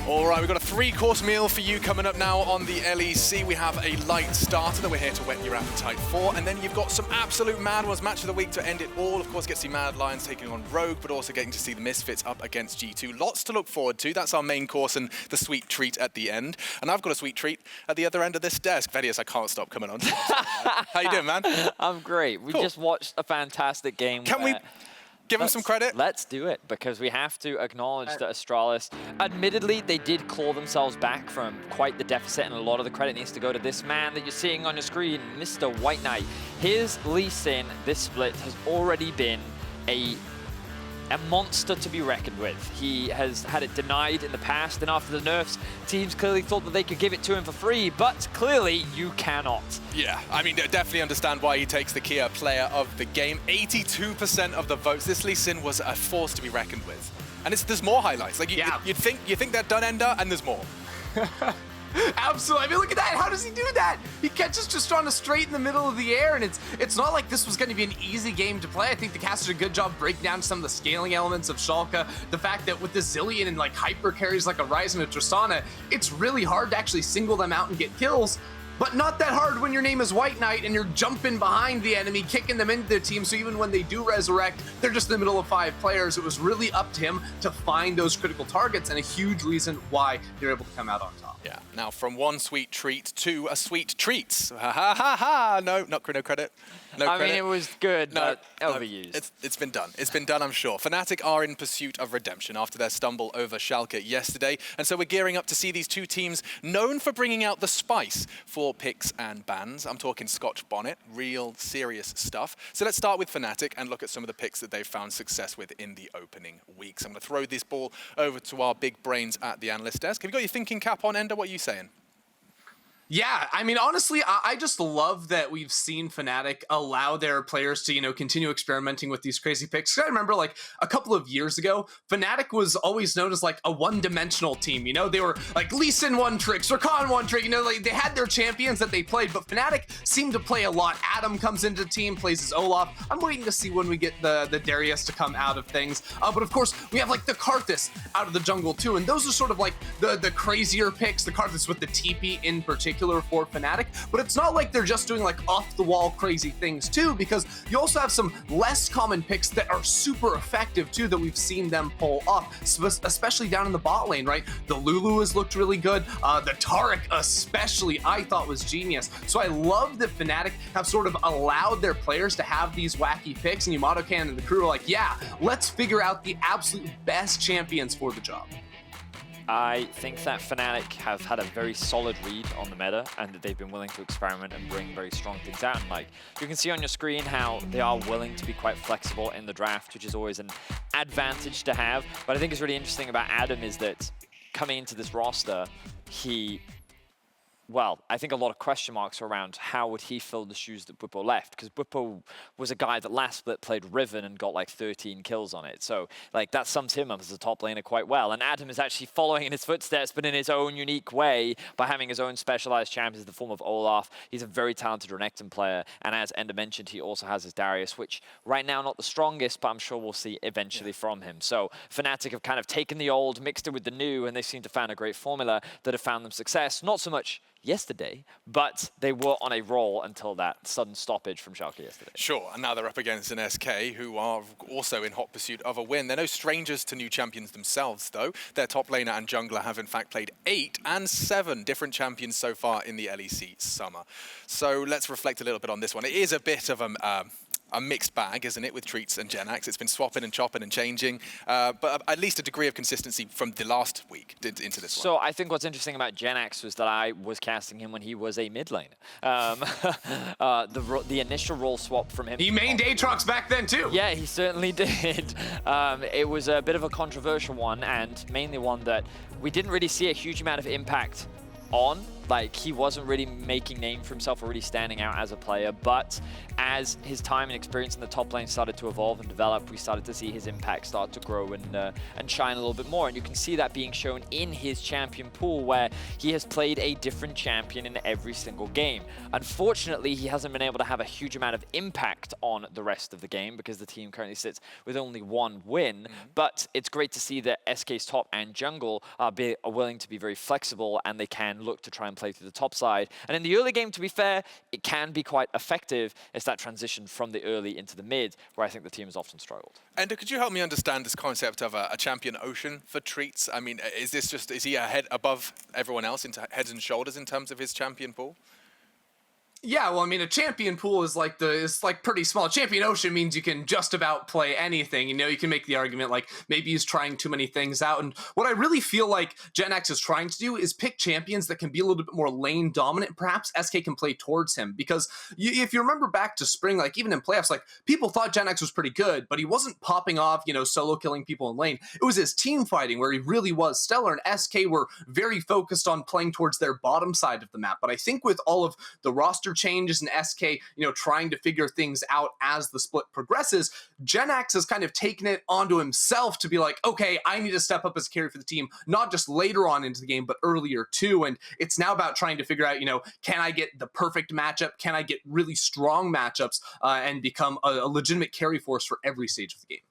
All right, we've got a 3-course meal for you coming up now on the LEC. We have a light starter that we're here to whet your appetite for, and then you've got some absolute mad ones. Match of the week to end it all. Of course, get to see Mad Lions taking on Rogue, but also getting to see the Misfits up against G2. Lots to look forward to. That's our main course and the sweet treat at the end. And I've got a sweet treat at the other end of this desk. Vedius, I can't stop coming on. How you doing, man? I'm great. We just watched a fantastic game. Can we give him some credit? Let's do it, because we have to acknowledge that Astralis, admittedly, they did claw themselves back from quite the deficit, and a lot of the credit needs to go to this man that you're seeing on your screen, Mr. White Knight. His LEC this split has already been a monster to be reckoned with. He has had it denied in the past, and after the nerfs, teams clearly thought that they could give it to him for free, but clearly you cannot. Yeah, I mean, definitely understand why he takes the Kia player of the game. 82% of the votes. This LEC was a force to be reckoned with. And there's more highlights. Like, you think they're done, Ender, and there's more. Absolutely. I mean, look at that. How does he do that? He catches Tristana straight in the middle of the air, and it's not like this was going to be an easy game to play. I think the cast did a good job breaking down some of the scaling elements of Schalke. The fact that with the Zillion and like hyper carries like a Ryze and a Tristana, it's really hard to actually single them out and get kills. But not that hard when your name is White Knight and you're jumping behind the enemy, kicking them into their team, so even when they do resurrect, they're just in the middle of 5 players. It was really up to him to find those critical targets, and a huge reason why they're able to come out on top. Yeah, now from one sweet treat to a sweet treats. Ha ha ha ha! No credit. No I credit. mean, it was good, no, but overused. It's been done. It's been done, I'm sure. Fnatic are in pursuit of redemption after their stumble over Schalke yesterday, and so we're gearing up to see these two teams known for bringing out the spice for picks and bans. I'm talking Scotch Bonnet, real serious stuff. So let's start with Fnatic and look at some of the picks that they've found success with in the opening weeks. I'm going to throw this ball over to our big brains at the analyst desk. Have you got your thinking cap on, Ender? What are you saying? Yeah, I mean, honestly, I just love that we've seen Fnatic allow their players to, you know, continue experimenting with these crazy picks. I remember, like, a couple of years ago, Fnatic was always known as, like, a one-dimensional team, you know? They were, like, Lee Sin one trick, Rakan one trick, you know? Like, they had their champions that they played, but Fnatic seemed to play a lot. Adam comes into the team, plays as Olaf. I'm waiting to see when we get the Darius to come out of things. But, of course, we have, like, the Karthus out of the jungle, too, and those are sort of, like, the crazier picks, the Karthus with the TP in particular for Fnatic, but it's not like they're just doing like off-the-wall crazy things too, because you also have some less common picks that are super effective too that we've seen them pull up, especially down in the bot lane, right? The Lulu has looked really good. The Taric especially I thought was genius. So I love that Fnatic have sort of allowed their players to have these wacky picks, and YamatoCannon and the crew are like, yeah, let's figure out the absolute best champions for the job. I think that Fnatic have had a very solid read on the meta, and that they've been willing to experiment and bring very strong things out. And like you can see on your screen how they are willing to be quite flexible in the draft, which is always an advantage to have. But I think it's really interesting about Adam is that coming into this roster, well, I think a lot of question marks are around how would he fill the shoes that Bwipo left, because Bwipo was a guy that last split played Riven and got like 13 kills on it. So like that sums him up as a top laner quite well. And Adam is actually following in his footsteps, but in his own unique way by having his own specialized champions in the form of Olaf. He's a very talented Renekton player. And as Ender mentioned, he also has his Darius, which right now not the strongest, but I'm sure we'll see eventually from him. So Fnatic have kind of taken the old, mixed it with the new, and they seem to find a great formula that have found them success. Not so much yesterday, but they were on a roll until that sudden stoppage from Schalke yesterday. Sure, and now they're up against an SK who are also in hot pursuit of a win. They're no strangers to new champions themselves, though. Their top laner and jungler have in fact played 8 and 7 different champions so far in the LEC Summer. So let's reflect a little bit on this one. It is a bit of a mixed bag, isn't it, with Treatz and Jenax? It's been swapping and chopping and changing, but at least a degree of consistency from the last week into this one. So I think what's interesting about Jenax was that I was casting him when he was a mid laner. The initial role swap from him. He mained Aatrox back then too. Yeah, he certainly did. It was a bit of a controversial one, and mainly one that we didn't really see a huge amount of impact on Like, he wasn't really making name for himself or really standing out as a player, but as his time and experience in the top lane started to evolve and develop, we started to see his impact start to grow and shine a little bit more. And you can see that being shown in his champion pool, where he has played a different champion in every single game. Unfortunately, he hasn't been able to have a huge amount of impact on the rest of the game because the team currently sits with only 1 win. But it's great to see that SK's top and jungle are willing to be very flexible, and they can look to try and play through the top side. And in the early game, to be fair, it can be quite effective. It's that transition from the early into the mid where I think the team has often struggled. Ender, could you help me understand this concept of a champion ocean for Treatz? I mean, is he ahead above everyone else into heads and shoulders in terms of his champion pool? Yeah, well, I mean, a champion pool is like pretty small. Champion ocean means you can just about play anything. You know, you can make the argument like maybe he's trying too many things out. And what I really feel like Jenax is trying to do is pick champions that can be a little bit more lane dominant. Perhaps SK can play towards him, because if you remember back to spring, like even in playoffs, like people thought Jenax was pretty good, but he wasn't popping off, you know, solo killing people in lane. It was his team fighting where he really was stellar, and SK were very focused on playing towards their bottom side of the map. But I think with all of the roster changes and SK, you know, trying to figure things out as the split progresses, Jenax has kind of taken it onto himself to be like, okay, I need to step up as a carry for the team, not just later on into the game, but earlier too. And it's now about trying to figure out, you know, can I get the perfect matchup? Can I get really strong matchups and become a legitimate carry force for every stage of the game?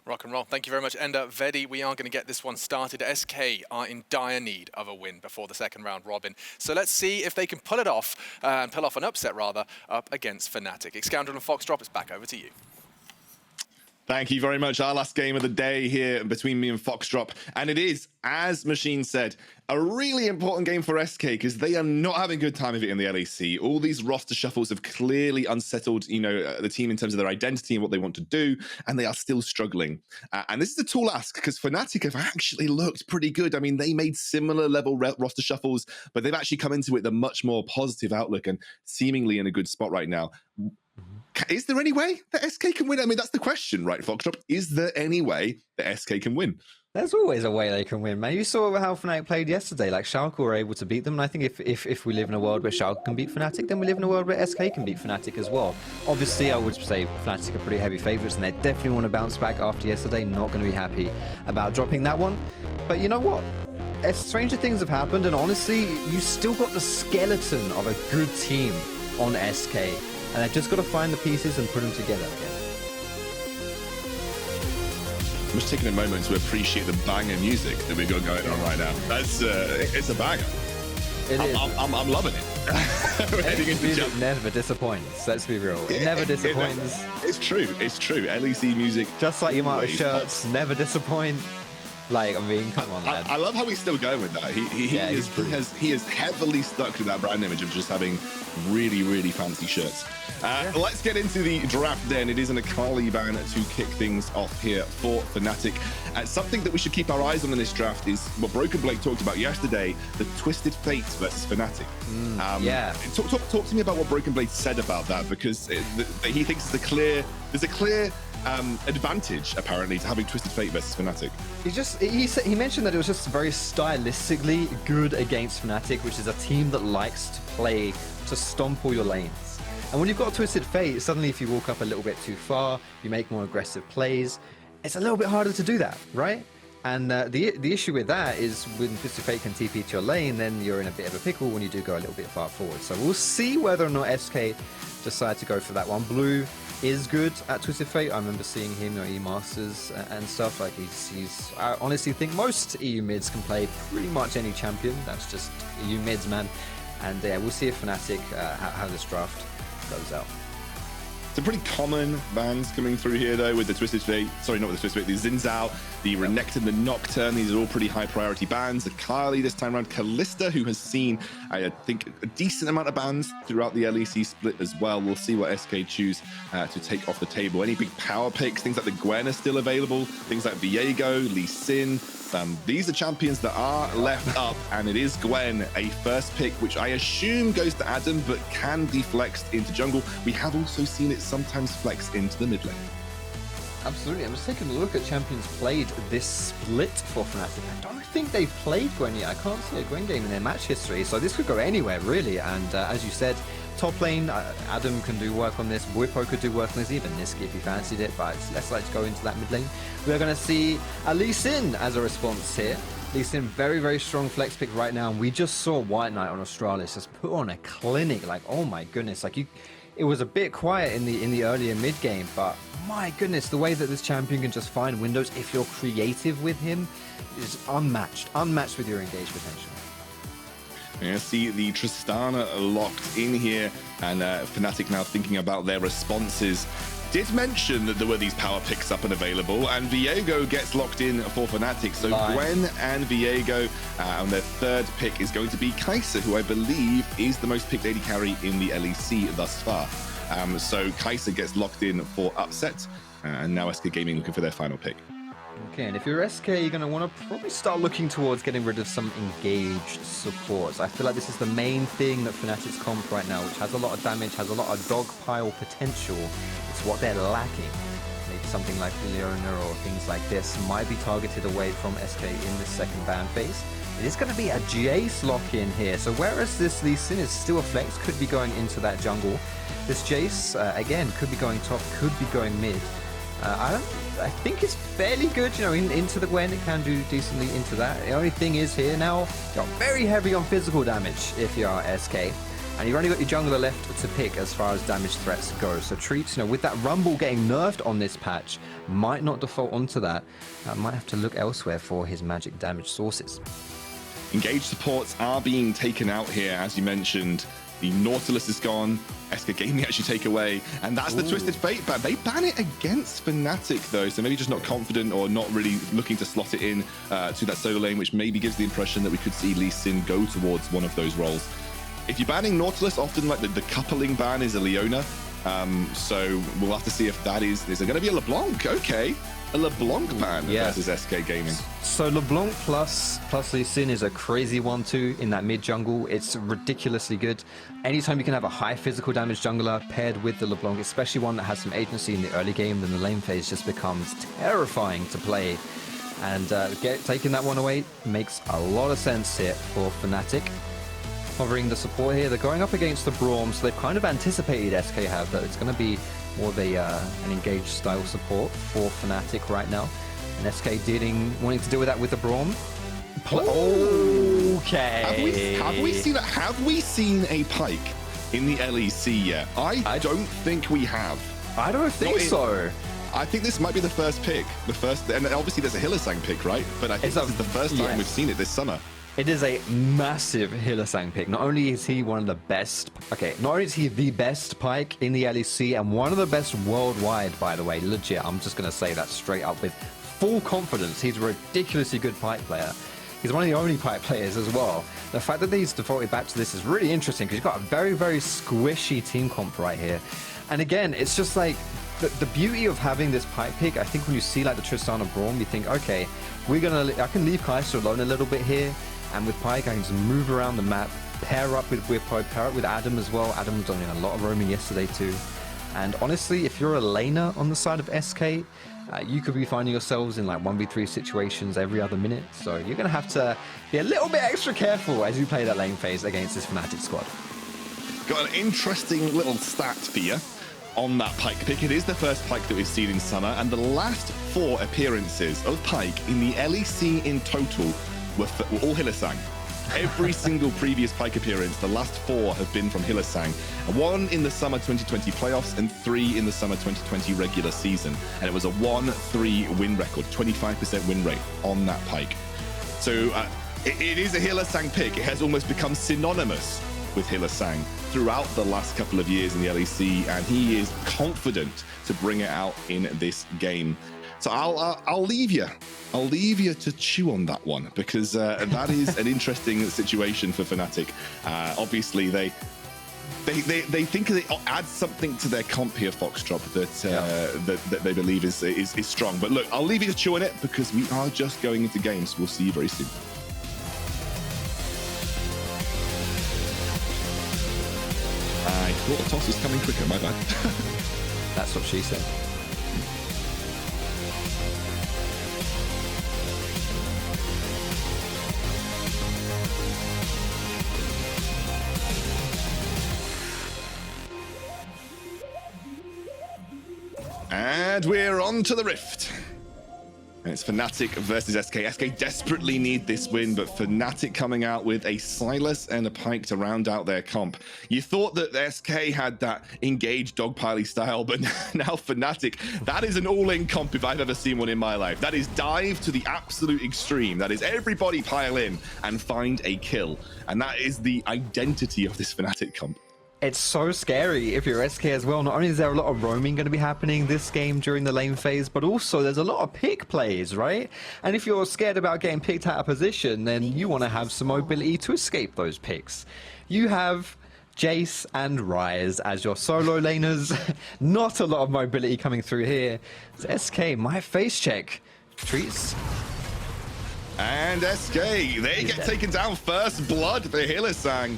Rock and roll. Thank you very much, Ender. Vedi, we are going to get this one started. SK are in dire need of a win before the second round robin. So let's see if they can pull it off, and pull off an upset, rather, up against Fnatic. Excoundrel and Foxdrop, it's back over to you. Thank you very much. Our last game of the day here between me and Foxdrop. And it is, as Machine said, a really important game for SK because they are not having a good time of it in the LEC. All these roster shuffles have clearly unsettled, you know, the team in terms of their identity and what they want to do, and they are still struggling. And this is a tall ask because Fnatic have actually looked pretty good. I mean, they made similar level roster shuffles, but they've actually come into it with a much more positive outlook and seemingly in a good spot right now. Is there any way that SK can win? I mean, that's the question, right, Foxdrop? Is there any way that SK can win? There's always a way they can win, man. You saw how Fnatic played yesterday. Like, Schalke were able to beat them, and I think if we live in a world where Schalke can beat Fnatic, then we live in a world where SK can beat Fnatic as well. Obviously, I would say Fnatic are pretty heavy favourites, and they definitely want to bounce back after yesterday. Not going to be happy about dropping that one. But you know what? Stranger things have happened, and honestly, you still got the skeleton of a good team on SK. And they've just got to find the pieces and put them together again. I'm just taking a moment to appreciate the banger music that we've got going on right now. That's it's a banger. It is. I'm loving it. We're heading into music never disappoints. Let's be real. It never disappoints. It's true. It's true. LEC music, just like Yamato shirts, never disappoint. Like, I mean, come on, man. I love how he's still going with that. He is heavily stuck to that brand image of just having really, really fancy shirts. Let's get into the draft then. It is an Akali ban to kick things off here for Fnatic. Something that we should keep our eyes on in this draft is what Broken Blade talked about yesterday, the Twisted Fate versus Fnatic. Yeah. Talk to me about what Broken Blade said about that, because he thinks there's a clear advantage apparently to having Twisted Fate versus Fnatic. He mentioned that it was just very stylistically good against Fnatic, which is a team that likes to play to stomp all your lanes. And when you've got Twisted Fate, suddenly if you walk up a little bit too far, you make more aggressive plays, it's a little bit harder to do that, right? And the issue with that is when Twisted Fate can TP to your lane, then you're in a bit of a pickle when you do go a little bit far forward. So we'll see whether or not SK decide to go for that one. Blue is good at Twisted Fate. I remember seeing him at E-Masters and stuff. Like I honestly think most EU mids can play pretty much any champion. That's just EU mids, man. And yeah, we'll see if Fnatic how this draft goes out. Some pretty common bans coming through here, though, with the Twisted Fate. Sorry, not with the Twisted Fate. The Zinzao, the Renekton, the Nocturne. These are all pretty high priority bans. Akali this time around. Kalista, who has seen, I think, a decent amount of bans throughout the LEC split as well. We'll see what SK choose to take off the table. Any big power picks, things like the Gwen are still available. Things like Viego, Lee Sin. These are champions that are left up, and it is Gwen, a first pick, which I assume goes to Adam, but can be flexed into jungle. We have also seen it sometimes flex into the mid lane. Absolutely. I'm just taking a look at champions played this split for Fnatic. I don't think they've played Gwen yet. I can't see a Gwen game in their match history, so this could go anywhere, really. And as you said, top lane, Adam can do work on this, Bwipo could do work on this, even Nisqy if he fancied it, but it's less likely to go into that mid lane. We're going to see Hylissang as a response here. Hylissang, very, very strong flex pick right now, and we just saw White Knight on Astralis just put on a clinic. Like, oh my goodness, like it was a bit quiet in the earlier mid game, but my goodness, the way that this champion can just find windows if you're creative with him is unmatched with your engaged potential. Yeah, see the Tristana locked in here, and Fnatic now thinking about their responses. Did mention that there were these power picks up and available, and Viego gets locked in for Fnatic. So Gwen and Viego, and their third pick is going to be Kai'Sa, who I believe is the most picked AD carry in the LEC thus far. So Kai'Sa gets locked in for upset, and now SK Gaming looking for their final pick. Okay, and if you're SK, you're going to want to probably start looking towards getting rid of some engaged supports. I feel like this is the main thing that Fnatic's comp right now, which has a lot of damage, has a lot of dogpile potential. It's what they're lacking. Maybe something like Leona or things like this might be targeted away from SK in this second ban phase. It is going to be a Jayce lock-in here. So whereas this Hylissang is still a flex, could be going into that jungle, this Jayce, again, could be going top, could be going mid. I think it's fairly good, you know, into the Gwen, it can do decently into that. The only thing is here now, you're very heavy on physical damage if you are SK, and you've only got your jungler left to pick as far as damage threats go. So Treatz, you know, with that Rumble getting nerfed on this patch, might not default onto that. Might have to look elsewhere for his magic damage sources. Engaged supports are being taken out here, as you mentioned. The Nautilus is gone. SK Gaming actually take away, and that's the Twisted Fate ban. They ban it against Fnatic though, so maybe just not confident or not really looking to slot it in to that solo lane, which maybe gives the impression that we could see Hylissang go towards one of those roles. If you're banning Nautilus, often like the coupling ban is a Leona, so we'll have to see if that is it going to be a LeBlanc? Okay. A LeBlanc ban versus SK Gaming. So LeBlanc plus Hylissang is a crazy one too in that mid jungle. It's ridiculously good. Anytime you can have a high physical damage jungler paired with the LeBlanc, especially one that has some agency in the early game, then the lane phase just becomes terrifying to play. And taking that one away makes a lot of sense here for Fnatic. Covering the support here, they're going up against the Braum, so they've kind of anticipated SK have that it's going to be more of an engaged style support for Fnatic right now. And SK wanting to deal with that with the Braum. Okay. Have we seen a Pyke in the LEC yet? I don't think we have. I don't think so. I think this might be the first pick. And obviously there's a Hylissang pick, right? But I think this is the first time we've seen it this summer. It is a massive Hylissang pick. Not only is he one of the best, not only is he the best Pyke in the LEC and one of the best worldwide, by the way, legit, I'm just going to say that straight up with full confidence. He's a ridiculously good Pyke player. He's one of the only Pyke players as well. The fact that he's defaulted back to this is really interesting because you've got a very, very squishy team comp right here. And again, it's just like the beauty of having this Pyke pick. I think when you see like the Tristana Braum, you think, okay, I can leave Kai'Sa alone a little bit here. And with Pyke, I can just move around the map, pair up with Bwipo, pair up with Adam as well. Adam was doing a lot of roaming yesterday too. And honestly, if you're a laner on the side of SK, you could be finding yourselves in like 1v3 situations every other minute. So you're going to have to be a little bit extra careful as you play that lane phase against this Fnatic squad. Got an interesting little stat for you on that Pyke pick. It is the first Pyke that we've seen in summer, and the last 4 appearances of Pyke in the LEC in total were all Hylissang. Every single previous Pyke appearance, the last 4 have been from Hylissang. 1 in the summer 2020 playoffs and 3 in the summer 2020 regular season. And it was a 1-3 win record, 25% win rate on that Pyke. So it is a Hylissang pick. It has almost become synonymous with Hylissang throughout the last couple of years in the LEC, and he is confident to bring it out in this game. So I'll leave you. I'll leave you to chew on that one because that is an interesting situation for Fnatic. Obviously, they think they add something to their comp here, Foxdrop, that they believe is strong. But look, I'll leave you to chew on it because we are just going into games. We'll see you very soon. I thought the toss was coming quicker. My bad. That's what she said. And we're on to the Rift. And it's Fnatic versus SK. SK desperately need this win, but Fnatic coming out with a Sylas and a Pyke to round out their comp. You thought that SK had that engaged dogpiley style, but now Fnatic, that is an all-in comp if I've ever seen one in my life. That is dive to the absolute extreme. That is everybody pile in and find a kill. And that is the identity of this Fnatic comp. It's so scary if you're SK as well. Not only is there a lot of roaming going to be happening this game during the lane phase, but also there's a lot of pick plays, right? And if you're scared about getting picked out of position, then you want to have some mobility to escape those picks. You have Jayce and Ryze as your solo laners. Not a lot of mobility coming through here. It's SK, my face check. Treatz. And SK, they get taken down. First blood for Hylissang.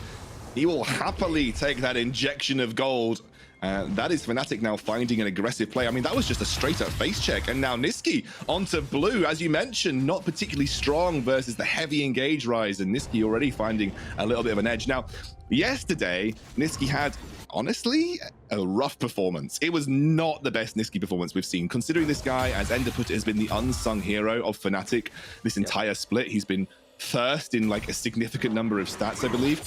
He will happily take that injection of gold. That is Fnatic now finding an aggressive play. I mean, that was just a straight up face check. And now Nisqy onto blue, as you mentioned, not particularly strong versus the heavy engage Ryze. And Nisqy already finding a little bit of an edge. Now, yesterday, Nisqy had, honestly, a rough performance. It was not the best Nisqy performance we've seen, considering this guy, as Ender put it, has been the unsung hero of Fnatic this entire split. He's been first in like a significant number of stats, I believe.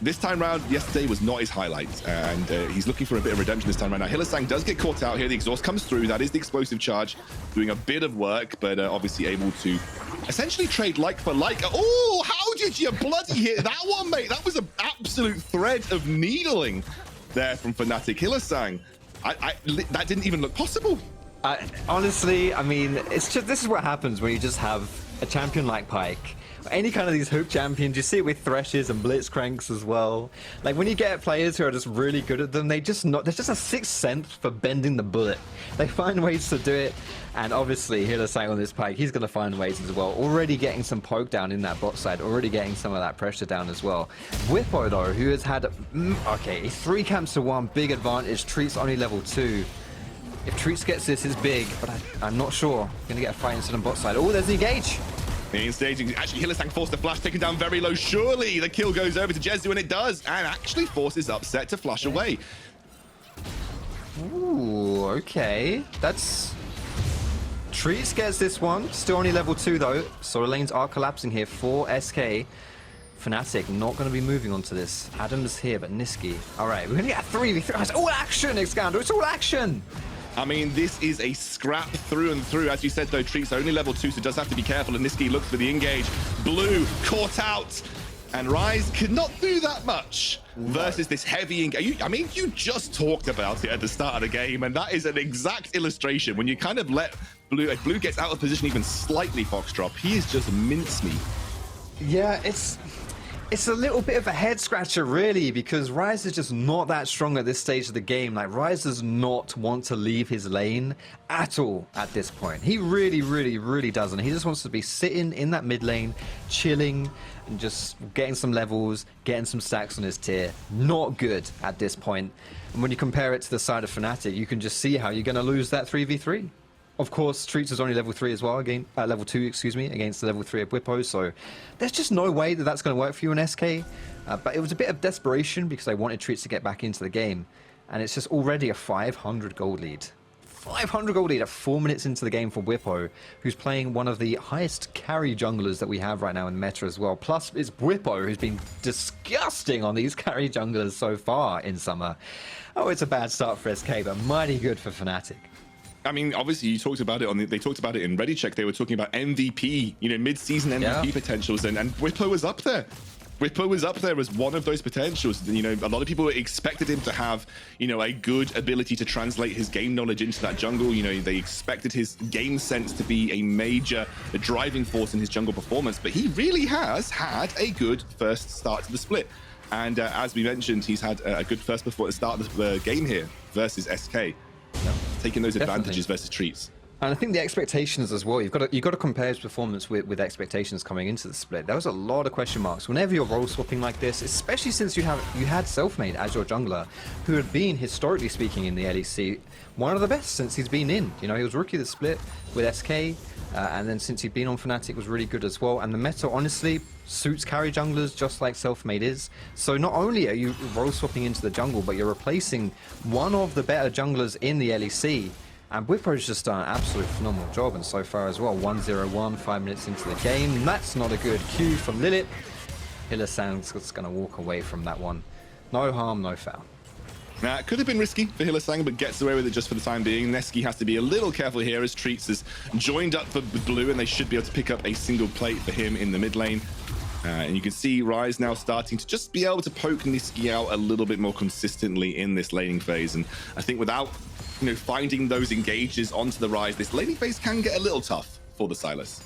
This time round, yesterday was not his highlight, and he's looking for a bit of redemption this time right now. Hylissang does get caught out here. The exhaust comes through. That is the explosive charge, doing a bit of work, but obviously able to essentially trade like for like. Oh, how did you bloody hit that one, mate? That was an absolute thread of needling there from Fnatic. Hylissang, that didn't even look possible. Honestly, I mean, it's just, this is what happens when you just have a champion like Pyke. Any kind of these hook champions, you see it with Threshes and Blitzcranks as well. Like when you get players who are just really good at them, there's just a sixth sense for bending the bullet. They find ways to do it, and obviously Hylissang on this Pyke, he's going to find ways as well. Already getting some poke down in that bot side, already getting some of that pressure down as well. Bwipo though, who has had, okay, 3 camps to 1, big advantage. Treatz only level 2. If Treatz gets this, it's big, but I'm not sure. Gonna get a fight into the bot side. Oh, there's the engage. In staging, actually Hylissang forced the flash, taken down very low. Surely the kill goes over to Jezu, and it does, and actually forces Upset to flush away. Ooh, okay. That's... Treatz gets this one. Still only level 2 though. Solo lanes are collapsing here for SK. Fnatic not going to be moving on to this. Adam's here, but Nisqy. All right, we're going to get a 3v3. It's all action, Excoundrel. It's all action. I mean, this is a scrap through and through. As you said, though, Treatz only level 2, so does have to be careful. And Nisqy looks for the engage. Blue caught out. And Ryze could not do that much versus this heavy engage. I mean, you just talked about it at the start of the game, and that is an exact illustration. When you kind of let Blue, if Blue gets out of position even slightly, Foxdrop, he is just mincemeat. Yeah, it's a little bit of a head scratcher, really, because Ryze is just not that strong at this stage of the game. Like, Ryze does not want to leave his lane at all at this point. He really, really, really doesn't. He just wants to be sitting in that mid lane, chilling, and just getting some levels, getting some stacks on his tier. Not good at this point. And when you compare it to the side of Fnatic, you can just see how you're going to lose that 3v3. Of course, Treatz is only level 3 as well, again, level 2, excuse me, against the level 3 of Bwipo, so there's just no way that that's going to work for you in SK. But it was a bit of desperation because I wanted Treatz to get back into the game, and it's just already a 500 gold lead. 500 gold lead at 4 minutes into the game for Bwipo, who's playing one of the highest carry junglers that we have right now in meta as well. Plus, it's Bwipo who's been disgusting on these carry junglers so far in summer. Oh, it's a bad start for SK, but mighty good for Fnatic. I mean, obviously, you talked about it they talked about it in ReadyCheck. They were talking about MVP, you know, mid-season MVP potentials, and Bwipo was up there. Bwipo was up there as one of those potentials. You know, a lot of people expected him to have, you know, a good ability to translate his game knowledge into that jungle. You know, they expected his game sense to be a major driving force in his jungle performance, but he really has had a good first start to the split. And as we mentioned, he's had a good first before the start of the game here versus SK. Taking those advantages versus Treatz. And I think the expectations as well, you've got to compare his performance with expectations coming into the split. There was a lot of question marks. Whenever you're role swapping like this, especially since you had Selfmade as your jungler, who had been, historically speaking, in the LEC, one of the best since he's been in. You know, he was rookie of the split with SK, and then since he'd been on Fnatic was really good as well. And the meta, honestly, suits carry junglers just like Selfmade is. So not only are you role swapping into the jungle, but you're replacing one of the better junglers in the LEC. And Bwipo's just done an absolute phenomenal job, and so far as well, 1-0-1, 5 minutes into the game. That's not a good cue for Lilith. Hylissang's just going to walk away from that one. No harm, no foul. It could have been risky for Hylissang, but gets away with it just for the time being. Nisqy has to be a little careful here as Treatz has joined up for blue, and they should be able to pick up a single plate for him in the mid lane. And you can see Ryze now starting to just be able to poke Nisqy out a little bit more consistently in this laning phase. And I think without finding those engages onto the Ryze, this laning phase can get a little tough for the Sylas.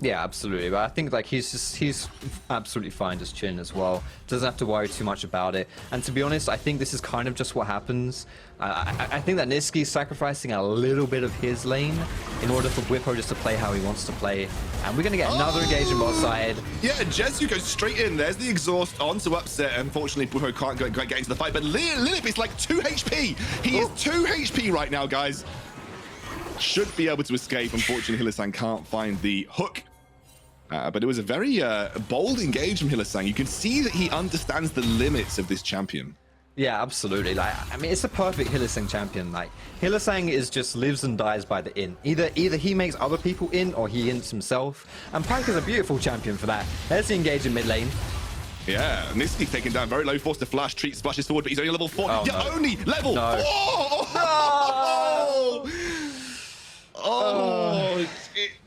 Yeah, absolutely. But I think like he's absolutely fine just chilling as well. Doesn't have to worry too much about it. And to be honest, I think this is kind of just what happens. I think that Nisqy's sacrificing a little bit of his lane in order for Bwipo just to play how he wants to play. And we're going to get another engagement bot side. Yeah, Jezu goes straight in. There's the exhaust onto upset. Unfortunately, Bwipo can't get into the fight. But Lilith is like 2 HP. He is 2 HP right now, guys. Should be able to escape. Unfortunately, Hylissang can't find the hook. But it was a very bold engage from Hylissang. You can see that he understands the limits of this champion. Yeah, absolutely. Like, I mean, it's a perfect Hylissang champion. Like, Hylissang is just lives and dies by the in. Either he makes other people in, or he ints himself. And Pyke is a beautiful champion for that. There's the engage in mid lane. Yeah, Nisqy taken down very low, forced to flash. Treatz splashes forward, but he's only level 4. Oh, You're no. only level 4! No! Oh!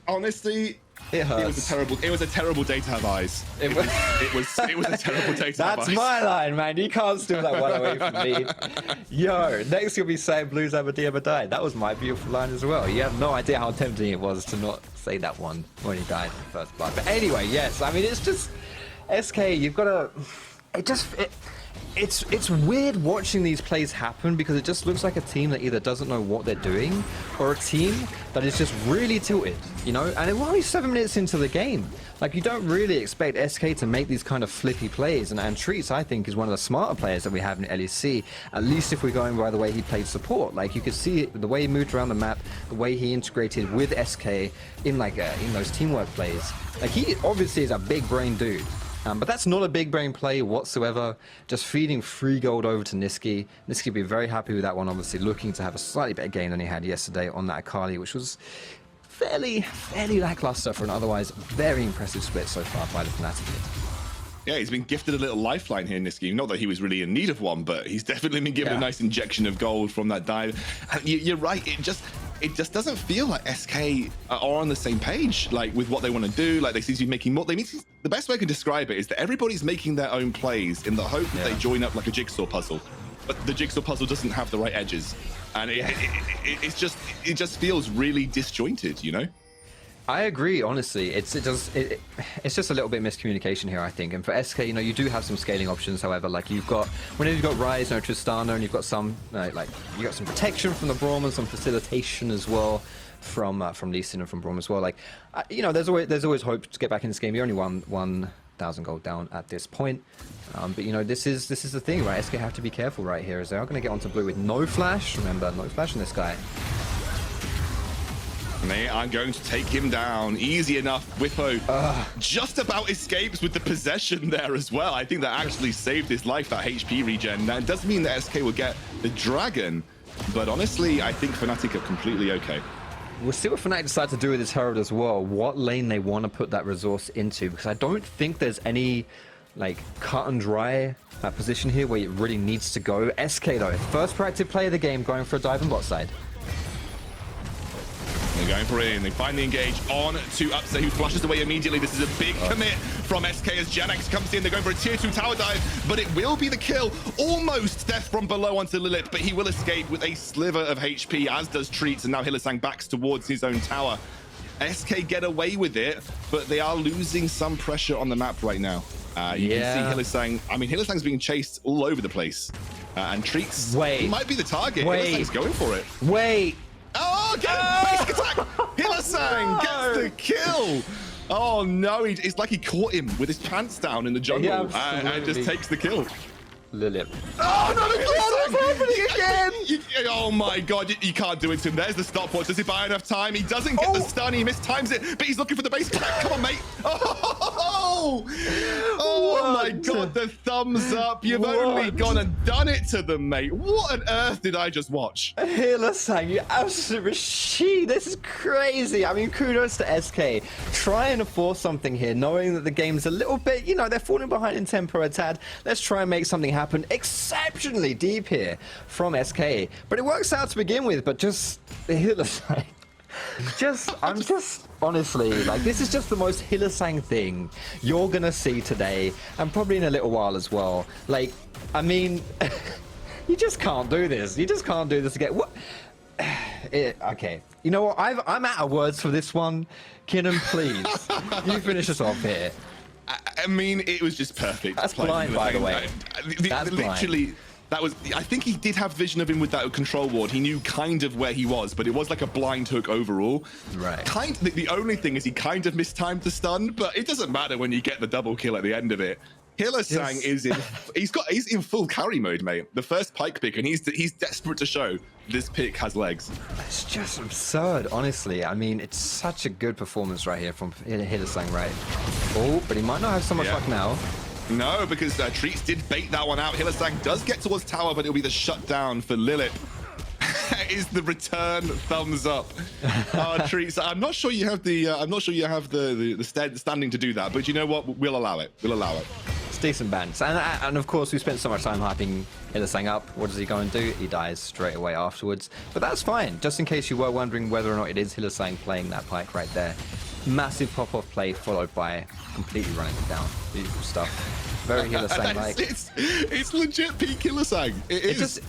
Honestly, it hurts. It was a terrible day to have eyes. It was a terrible day to have eyes. That's my line, man. You can't steal that one away from me. Yo, next you'll be saying Blues ever died. That was my beautiful line as well. You have no idea how tempting it was to not say that one when he died in the first blood. But anyway, yes, I mean, it's just SK, you've got to... It's weird watching these plays happen because it just looks like a team that either doesn't know what they're doing or a team that is just really tilted, you know? And we're only 7 minutes into the game. Like, you don't really expect SK to make these kind of flippy plays. And Treatz, I think, is one of the smarter players that we have in LEC, at least if we're going by the way he played support. Like, you could see it, the way he moved around the map, the way he integrated with SK in those teamwork plays. Like, he obviously is a big brain dude. But that's not a big brain play whatsoever. Just feeding free gold over to Nisqy. Nisqy will be very happy with that one, obviously looking to have a slightly better game than he had yesterday on that Akali, which was fairly lackluster for an otherwise very impressive split so far by the Fnatic kid. Yeah, he's been gifted a little lifeline here, Nisqy. Not that he was really in need of one, but he's definitely been given a nice injection of gold from that dive. And you're right, it just doesn't feel like SK are on the same page, like with what they want to do. Like, they seem to be making more. The best way I can describe it is that everybody's making their own plays in the hope that they join up like a jigsaw puzzle. But the jigsaw puzzle doesn't have the right edges, and it just feels really disjointed, you know. I agree, honestly. It's just a little bit miscommunication here, I think. And for SK, you do have some scaling options. However, like whenever you've got Ryze, Tristana, and you've got some you got some protection from the Braum and some facilitation as well from Lee Sin and from Braum as well. Like, there's always hope to get back in this game. You're only 1,000 gold down at this point. But this is the thing, right? SK have to be careful right here, as they are going to get onto blue with no flash. Remember, no flash on this guy. And they are going to take him down. Easy enough. Bwipo just about escapes with the possession there as well. I think that actually saved his life, that HP regen. That does mean that SK will get the dragon. But honestly, I think Fnatic are completely okay. We'll see what Fnatic decide to do with this Herald as well. What lane they want to put that resource into. Because I don't think there's any cut and dry position here where it really needs to go. SK though, first proactive play of the game, going for a dive on bot side. They're going for it, and they finally engage on to Upset, who flushes away immediately. This is a big commit from SK as Jenax comes in. They're going for a tier 2 tower dive, but it will be the kill. Almost death from below onto Lilith, but he will escape with a sliver of HP, as does Treatz, and now Hylissang backs towards his own tower. SK get away with it, but they are losing some pressure on the map right now. You can see Hylissang. I mean, Hylissang's being chased all over the place. And Treatz, he might be the target. Hylissang's going for it. Wait. Oh! Oh, basic attack! Hylissang gets the kill! Oh no, it's like he caught him with his pants down in the jungle and just takes the kill. Lilip. Oh no, That's happening again! Oh my god, you can't do it to him. There's the stopwatch. Does he buy enough time? He doesn't get the stun. He mistimes it, but he's looking for the base attack. Come on, mate. Oh my god, the thumbs up. You've only gone and done it to them, mate. What on earth did I just watch? Hylissang, you absolute machine. This is crazy. I mean, kudos to SK. Trying to force something here, knowing that the game's a little bit, you know, they're falling behind in tempo a tad. Let's try and make something happen exceptionally deep here from SK. But it works out to begin with, but just Hylissang. I'm just honestly, like, this is just the most Hylissang thing you're gonna see today, and probably in a little while as well. Like, I mean, you just can't do this. You just can't do this again. What? Okay, you know what? I'm out of words for this one. Kinnan, please, you finish us off here. I mean, it was just perfect. That's blind, by the way. That's literally blind. That was, I think he did have vision of him with that control ward. He knew kind of where he was, but it was like a blind hook overall. Right. The only thing is he kind of mistimed the stun, but it doesn't matter when you get the double kill at the end of it. Hylissang is in, he's in full carry mode, mate. The first Pyke pick, and he's desperate to show this pick has legs. It's just absurd, honestly. I mean, it's such a good performance right here from Hylissang, right? Oh, but he might not have so much luck now. No, because Treatz did bait that one out. Hylissang does get towards tower, but it'll be the shutdown for Lilith. Is the return thumbs up? Treatz, I'm not sure you have the standing to do that, but you know what? We'll allow it. We'll allow it. It's decent bans, and of course we spent so much time hyping Hylissang up. What does he go and do? He dies straight away afterwards. But that's fine. Just in case you were wondering whether or not it is Hylissang playing that Pyke right there. Massive pop-off play followed by completely running it down. Beautiful stuff. Very Hylissang-like. It's legit peak Hylissang. It is.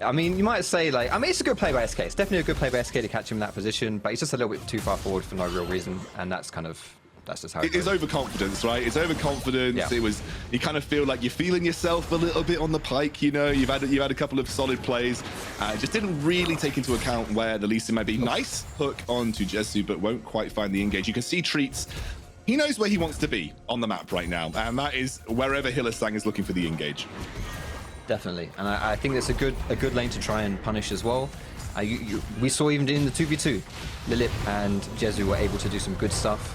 I mean, you might say, like, I mean, it's a good play by SK. It's definitely a good play by SK to catch him in that position, but he's just a little bit too far forward for no real reason, and that's just how it goes. It's overconfidence, right? It's overconfidence. Yeah. It was, you kind of feel like you're feeling yourself a little bit on the Pyke, you know, you've had a couple of solid plays. Just didn't really take into account where the Lee Sin might be. Nice hook onto Jezu, but won't quite find the engage. You can see Treatz, he knows where he wants to be on the map right now, and that is wherever Hylissang is looking for the engage. Definitely, and I think that's a good lane to try and punish as well. We saw even in the 2v2, Lilip and Jezu were able to do some good stuff.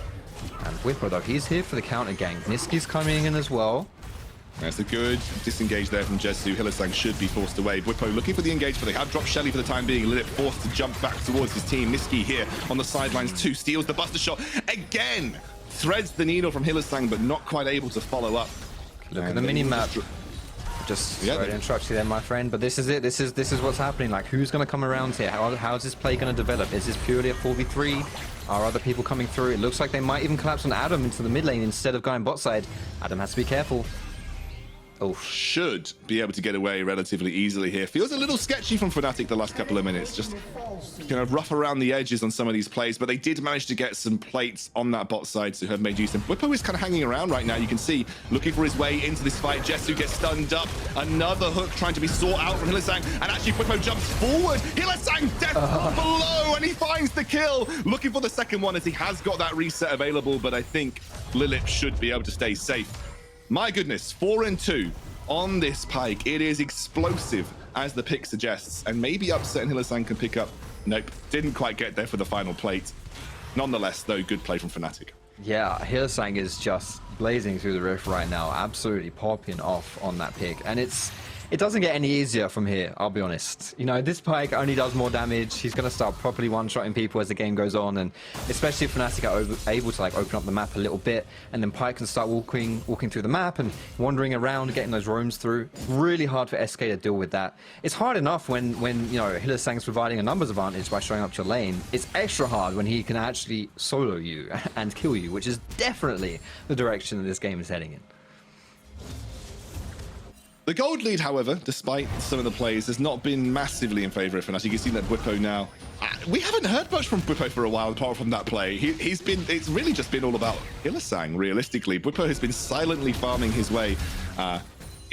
And Bwipo, though, he's here for the counter gang. Nisqy's coming in as well. That's a good disengage there from Jezu. Hylissang should be forced away. Bwipo looking for the engage, but they have dropped Shelly for the time being. Lilip forced to jump back towards his team. Nisqy here on the sidelines too, steals the buster shot again. Threads the needle from Hylissang, but not quite able to follow up. Look at the mini-map. Just sorry to interrupt you there, my friend, but this is it. This is what's happening. Like, who's going to come around here? How's this play going to develop? Is this purely a 4v3? Are other people coming through? It looks like they might even collapse on Adam into the mid lane instead of going bot side. Adam has to be careful. Oh, should be able to get away relatively easily here. Feels a little sketchy from Fnatic the last couple of minutes. Just kind of rough around the edges on some of these plays, but they did manage to get some plates on that bot side to have made use. And Bwipo is kind of hanging around right now. You can see, looking for his way into this fight. Jezu gets stunned up. Another hook trying to be sought out from Hylissang, and actually Bwipo jumps forward. Hylissang dead below, and he finds the kill. Looking for the second one as he has got that reset available, but I think Lilip should be able to stay safe. My goodness, 4-2 on this Pyke. It is explosive, as the pick suggests, and maybe Upset and Hylissang can pick up. Nope, didn't quite get there for the final plate. Nonetheless, though, good play from Fnatic. Yeah, Hylissang is just blazing through the rift right now, absolutely popping off on that pick, and it doesn't get any easier from here, I'll be honest. You know, this Pyke only does more damage. He's going to start properly one-shotting people as the game goes on, and especially if Fnatic are able to, like, open up the map a little bit, and then Pyke can start walking through the map and wandering around, getting those roams through. Really hard for SK to deal with that. It's hard enough when you know, Hylissang's providing a numbers advantage by showing up your lane. It's extra hard when he can actually solo you and kill you, which is definitely the direction that this game is heading in. The gold lead, however, despite some of the plays, has not been massively in favor of Fnatic. You can see that Bwipo now. We haven't heard much from Bwipo for a while, apart from that play. It's really just been all about Hylissang, realistically. Bwipo has been silently farming his way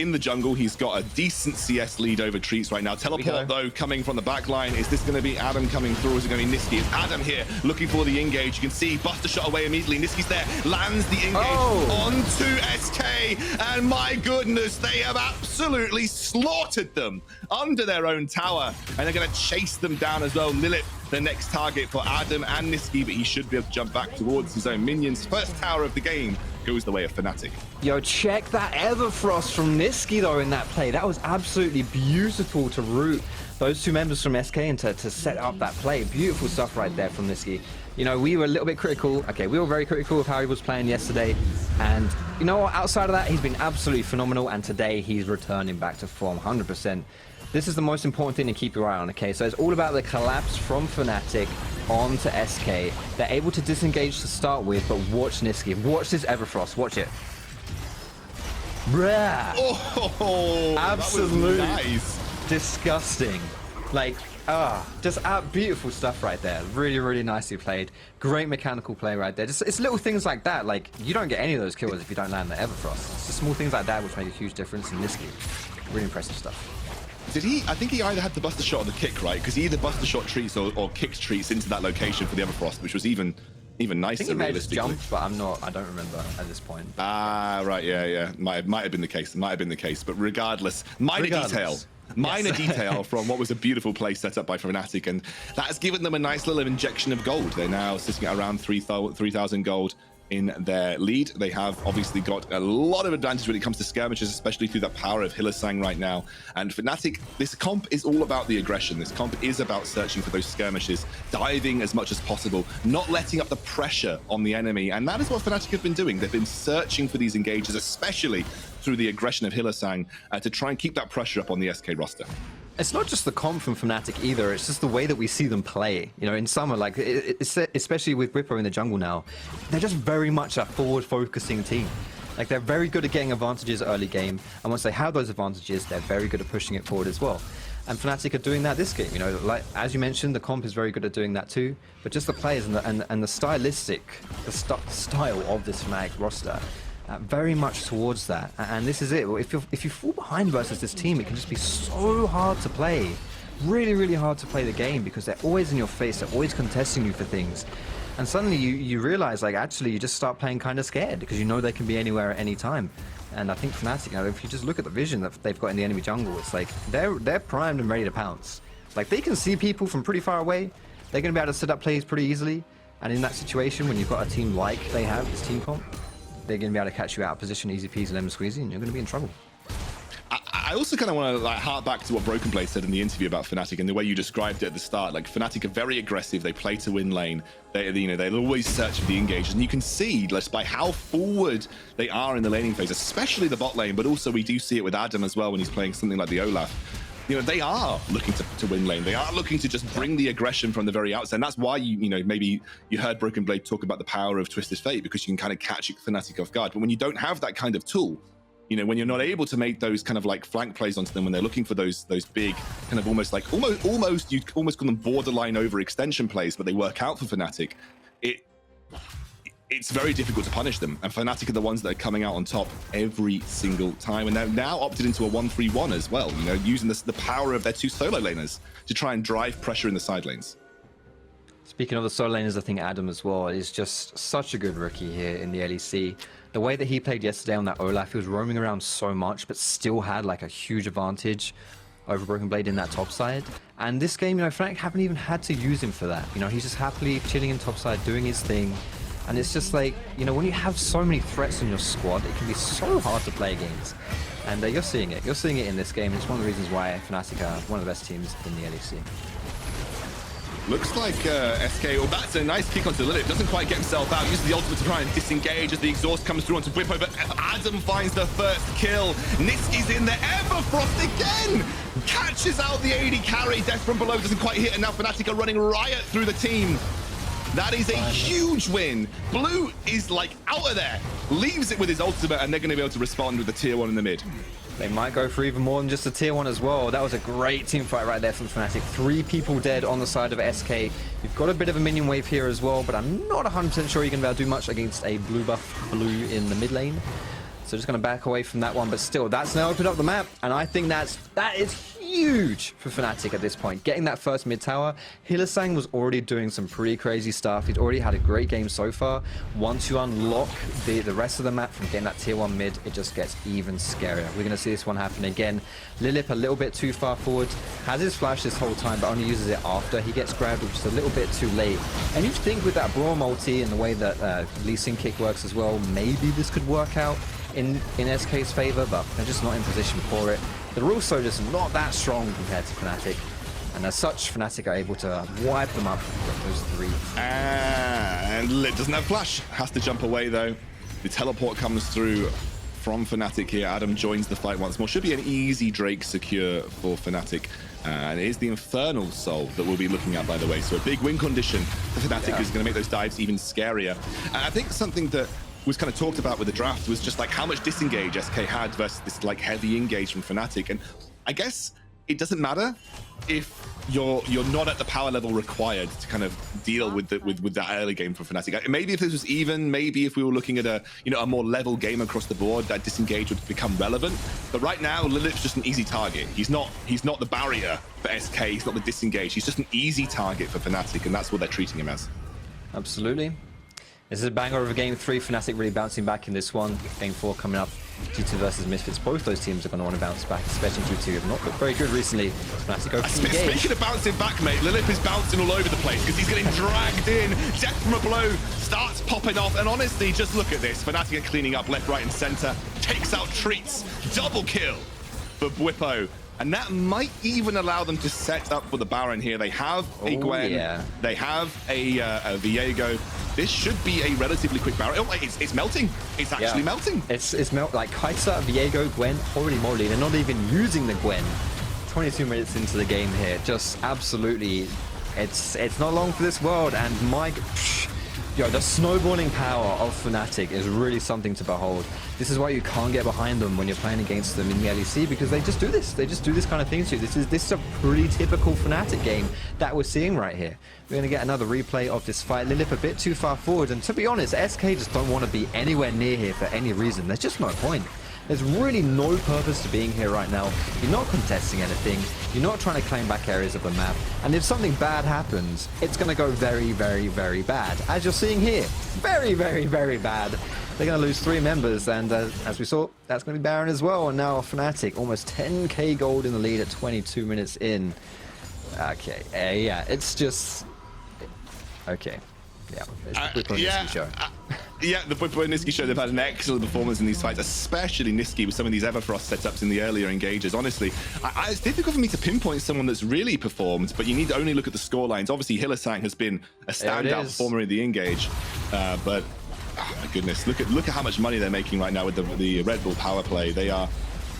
in the jungle. He's got a decent CS lead over Treatz right now. Teleport, though, coming from the back line. Is this going to be Adam coming through, or is it going to be Nisqy? It's Adam here, looking for the engage. You can see Buster shot away immediately. Nisqy's there, lands the engage onto SK, and my goodness, they have absolutely slaughtered them under their own tower, and they're going to chase them down as well. Lilith, the next target for Adam and Nisqy, but he should be able to jump back towards his own minions. First tower of the game goes the way of Fnatic. Yo, check that Everfrost from Nisqy though in that play. That was absolutely beautiful to root those two members from SK and to set up that play. Beautiful stuff right there from Nisqy. You know, we were a little bit critical. Okay, we were very critical of how he was playing yesterday. And you know what, outside of that, he's been absolutely phenomenal. And today he's returning back to form 100%. This is the most important thing to keep your eye on, okay? So it's all about the collapse from Fnatic onto SK. They're able to disengage to start with, but watch Nisqy. Watch this Everfrost. Watch it. Bruh. Oh, absolutely nice. Disgusting. Like, just beautiful stuff right there. Really, really nicely played. Great mechanical play right there. Just, it's little things like that. Like, you don't get any of those kills if you don't land the Everfrost. It's the small things like that which make a huge difference in Nisqy. Really impressive stuff. Did he? I think he either had the Buster Shot or the kick, right? Because he either Buster Shot Treatz or kicked Treatz into that location for the Everfrost, which was even nicer. I think he may have just jumped, but I don't remember at this point. Ah, right, yeah. Might have been the case. But regardless, minor detail from what was a beautiful play set up by Fnatic, and that has given them a nice little injection of gold. They're now sitting at around 3,000 gold in their lead. They have obviously got a lot of advantage when it comes to skirmishes, especially through that power of Hylissang right now. And Fnatic, this comp is all about the aggression. This comp is about searching for those skirmishes, diving as much as possible, not letting up the pressure on the enemy. And that is what Fnatic have been doing. They've been searching for these engages, especially through the aggression of Hylissang, to try and keep that pressure up on the SK roster. It's not just the comp from Fnatic either, it's just the way that we see them play. You know, in summer, like, especially with Bwipo in the jungle now, they're just very much a forward-focusing team. Like, they're very good at getting advantages early game, and once they have those advantages, they're very good at pushing it forward as well. And Fnatic are doing that this game, you know, like, as you mentioned, the comp is very good at doing that too, but just the players and the stylistic, the style of this Fnatic roster, very much towards that. And this is it. If you fall behind versus this team, it can just be so hard to play. Really, really hard to play the game because they're always in your face. They're always contesting you for things. And suddenly you realize, like, actually you just start playing kind of scared because you know they can be anywhere at any time. And I think Fnatic, you know, if you just look at the vision that they've got in the enemy jungle, it's like they're primed and ready to pounce. Like, they can see people from pretty far away. They're going to be able to set up plays pretty easily. And in that situation, when you've got a team like they have, this team comp, they're going to be able to catch you out of position, easy peasy, lemon squeezy, and you're going to be in trouble. I also kind of want to hark back to what BrokenBlade said in the interview about Fnatic and the way you described it at the start. Like, Fnatic are very aggressive. They play to win lane. They'll always search for the engages, and you can see just by how forward they are in the laning phase, especially the bot lane. But also we do see it with Adam as well when he's playing something like the Olaf. You know, they are looking to win lane. They are looking to just bring the aggression from the very outset. And that's why maybe you heard BrokenBlade talk about the power of Twisted Fate, because you can kind of catch Fnatic off guard. But when you don't have that kind of tool, you know, when you're not able to make those kind of like flank plays onto them, when they're looking for those big kind of almost you almost call them borderline overextension plays, but they work out for Fnatic, it's very difficult to punish them. And Fnatic are the ones that are coming out on top every single time. And they're now opted into a 1-3-1 as well, you know, using the power of their two solo laners to try and drive pressure in the side lanes. Speaking of the solo laners, I think Adam as well is just such a good rookie here in the LEC. The way that he played yesterday on that Olaf, he was roaming around so much, but still had like a huge advantage over BrokenBlade in that top side. And this game, you know, Fnatic haven't even had to use him for that. You know, he's just happily chilling in top side, doing his thing. And it's just like, you know, when you have so many threats in your squad, it can be so hard to play games. And you're seeing it. You're seeing it in this game. It's one of the reasons why Fnatic are one of the best teams in the LEC. Looks like SK, well, that's a nice kick onto Lilith. Doesn't quite get himself out. Uses the ultimate to try and disengage as the exhaust comes through onto Bwipo, but Adam finds the first kill. Nisqy's in there. Everfrost again! Catches out the AD carry. Death from below doesn't quite hit, and now Fnatic are running riot through the team. That is a huge win. Blue is like out of there. Leaves it with his ultimate, and they're going to be able to respond with the tier 1 in the mid. They might go for even more than just a tier 1 as well. That was a great team fight right there from Fnatic. 3 people dead on the side of SK. You've got a bit of a minion wave here as well, but I'm not 100% sure you're going to be able to do much against a blue buff blue in the mid lane. So just going to back away from that one, but still, that's now opened up the map, and I think that is huge for Fnatic at this point. Getting that first mid tower, Hylissang was already doing some pretty crazy stuff. He'd already had a great game so far. Once you unlock the rest of the map from getting that tier 1 mid, it just gets even scarier. We're going to see this one happen again. Lilip a little bit too far forward, has his flash this whole time, but only uses it after he gets grabbed, which is a little bit too late. And you'd think with that Braum ulti and the way that Hylissang kick works as well, maybe this could work out in SK's favor, but they're just not in position for it. They're also just not that strong compared to Fnatic, and as such, Fnatic are able to wipe them up with those 3. And Lit doesn't have flash, has to jump away though. The teleport comes through from Fnatic here. Adam joins the fight once more. Should be an easy Drake secure for Fnatic. And it is the Infernal Soul that we'll be looking at, by the way. So a big win condition for Fnatic is going to make those dives even scarier. And I think something that was kind of talked about with the draft was just like how much disengage SK had versus this like heavy engage from Fnatic. And I guess it doesn't matter if you're not at the power level required to kind of deal with that early game from Fnatic. Maybe if this was even, maybe if we were looking at a more level game across the board, that disengage would become relevant. But right now, Lilip's just an easy target. He's not the barrier for SK. He's not the disengage. He's just an easy target for Fnatic, and that's what they're treating him as. Absolutely. This is a banger of a game 3. Fnatic really bouncing back in this one. Game 4 coming up. G2 versus Misfits. Both those teams are going to want to bounce back, especially G2 have not looked very good recently. Fnatic go for the engage. Speaking of bouncing back, mate, Lilip is bouncing all over the place because he's getting dragged in. Death from a blow starts popping off, and honestly, just look at this. Fnatic are cleaning up left, right, and center. Takes out Treatz. Double kill for Bwipo. And that might even allow them to set up for the Baron here. They have a Gwen. Yeah. They have a Viego. This should be a relatively quick Baron. Oh, it's melting. It's actually melting. It's melt like Kai'Sa, Viego, Gwen, holy moly. They're not even using the Gwen. 22 minutes into the game here. Just absolutely, it's not long for this world. And the snowballing power of Fnatic is really something to behold. This is why you can't get behind them when you're playing against them in the LEC, because they just do this. They just do this kind of thing to you. This is a pretty typical Fnatic game that we're seeing right here. We're going to get another replay of this fight. Lilip a bit too far forward, and to be honest, SK just don't want to be anywhere near here for any reason. There's just no point. There's really no purpose to being here right now. You're not contesting anything. You're not trying to claim back areas of the map. And if something bad happens, it's going to go very, very, very bad. As you're seeing here, very, very, very bad. They're going to lose 3 members. And as we saw, that's going to be Baron as well. And now Fnatic, almost 10k gold in the lead at 22 minutes in. Okay, yeah, it's just... Okay. Yeah, it's the Nisqy show. Yeah, the Bwipo and Nisqy show, they've had an excellent performance in these fights, especially Nisqy with some of these Everfrost setups in the earlier engages. Honestly, it's difficult for me to pinpoint someone that's really performed, but you need to only look at the score lines. Obviously, Hylissang has been a standout performer in the engage, but oh my goodness, look at how much money they're making right now with the Red Bull power play. They are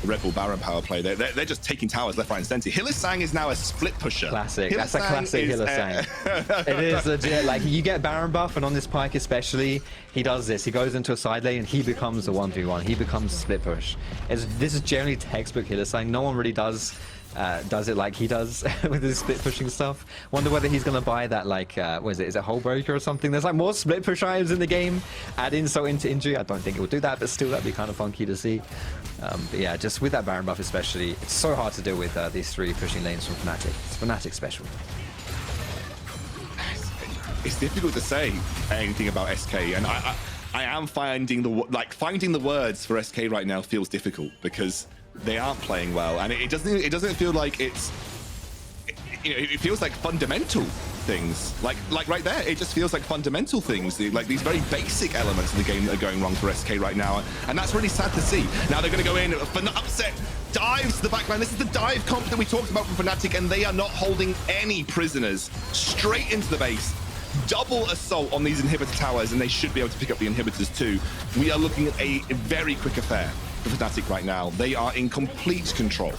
the Red Bull Baron power play. They're just taking towers left, right, and center. Hylissang is now a split pusher. Classic. That's a classic Hylissang. It is legit. Like, you get Baron buff, and on this Pyke especially, he does this. He goes into a side lane, and he becomes a 1v1. He becomes a split push. This is generally textbook Hylissang. No one really does it like he does with his split pushing stuff. Wonder whether he's gonna buy that, like, what is it? Is it Hullbreaker or something? There's like more split push items in the game. Add insult into injury. I don't think it will do that, but still, that'd be kind of funky to see. But yeah, just with that Baron buff especially, it's so hard to deal with these 3 pushing lanes from Fnatic. It's Fnatic special. It's difficult to say anything about SK, and I am finding the words for SK right now feels difficult because they aren't playing well, and it doesn't feel like it feels like fundamental things, like right there. It just feels like fundamental things, like these very basic elements of the game that are going wrong for SK right now, and that's really sad to see. Now they're going to go in for an upset dives to the backline. This is the dive comp that we talked about from Fnatic, and they are not holding any prisoners. Straight into the base. Double assault on these inhibitor towers, and they should be able to pick up the inhibitors too. We are looking at a very quick affair for Fnatic right now. They are in complete control.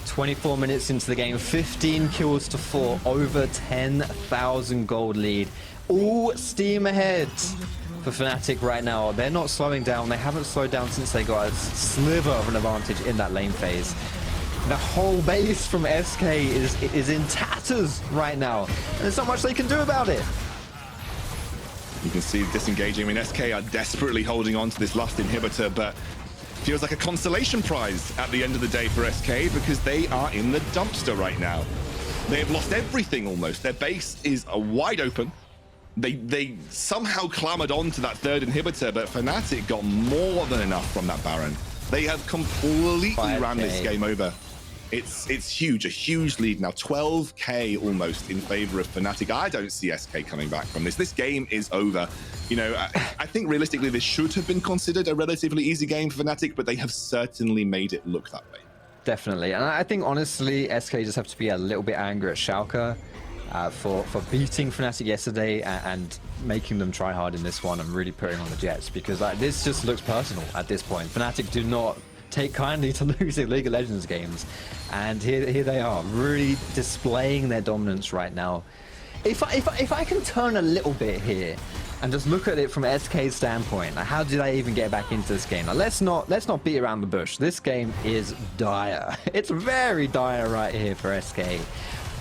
24 minutes into the game, 15 kills to 4, over 10,000 gold lead. All steam ahead for Fnatic right now. They're not slowing down. They haven't slowed down since they got a sliver of an advantage in that lane phase. The whole base from SK is in tatters right now, and there's not much they can do about it. You can see disengaging. I mean, SK are desperately holding on to this last inhibitor, but feels like a consolation prize at the end of the day for SK because they are in the dumpster right now. They have lost everything almost. Their base is wide open. They somehow clambered onto that third inhibitor, but Fnatic got more than enough from that Baron. They have completely ran this game over. It's huge, a huge lead now, 12K almost in favor of Fnatic. I don't see SK coming back from this. This game is over. You know, I think realistically this should have been considered a relatively easy game for Fnatic, but they have certainly made it look that way. Definitely, and I think honestly, SK just have to be a little bit angry at Schalke for beating Fnatic yesterday and making them try hard in this one and really putting on the Jets, because this just looks personal at this point. Fnatic do not take kindly to losing League of Legends games, and here they are, really displaying their dominance right now. If I can turn a little bit here and just look at it from SK's standpoint, like, how did I even get back into this game? Now, let's not beat around the bush. This game is dire. It's very dire right here for SK.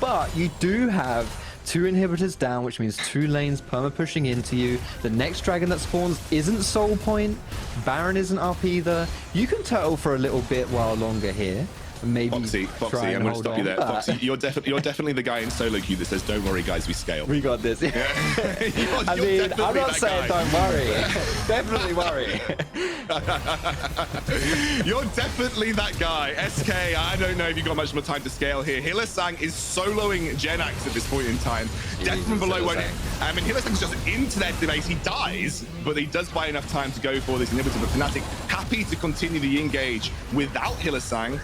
But you do have 2 inhibitors down, which means 2 lanes perma-pushing into you. The next dragon that spawns isn't soul point. Baron isn't up either. You can turtle for a little bit while longer here. Maybe Foxy, I'm going to stop you there. Foxy, you're definitely the guy in solo queue that says, "Don't worry, guys, we scale." We got this. Yeah. I mean, I'm not saying don't worry. Definitely worry. You're definitely that guy. SK, I don't know if you got much more time to scale here. Hylissang is soloing Jenax at this point in time. Death from below won't. I mean, Hylissang's just into their base. He dies, but he does buy enough time to go for this inhibitor. But Fnatic happy to continue the engage without Hylissang.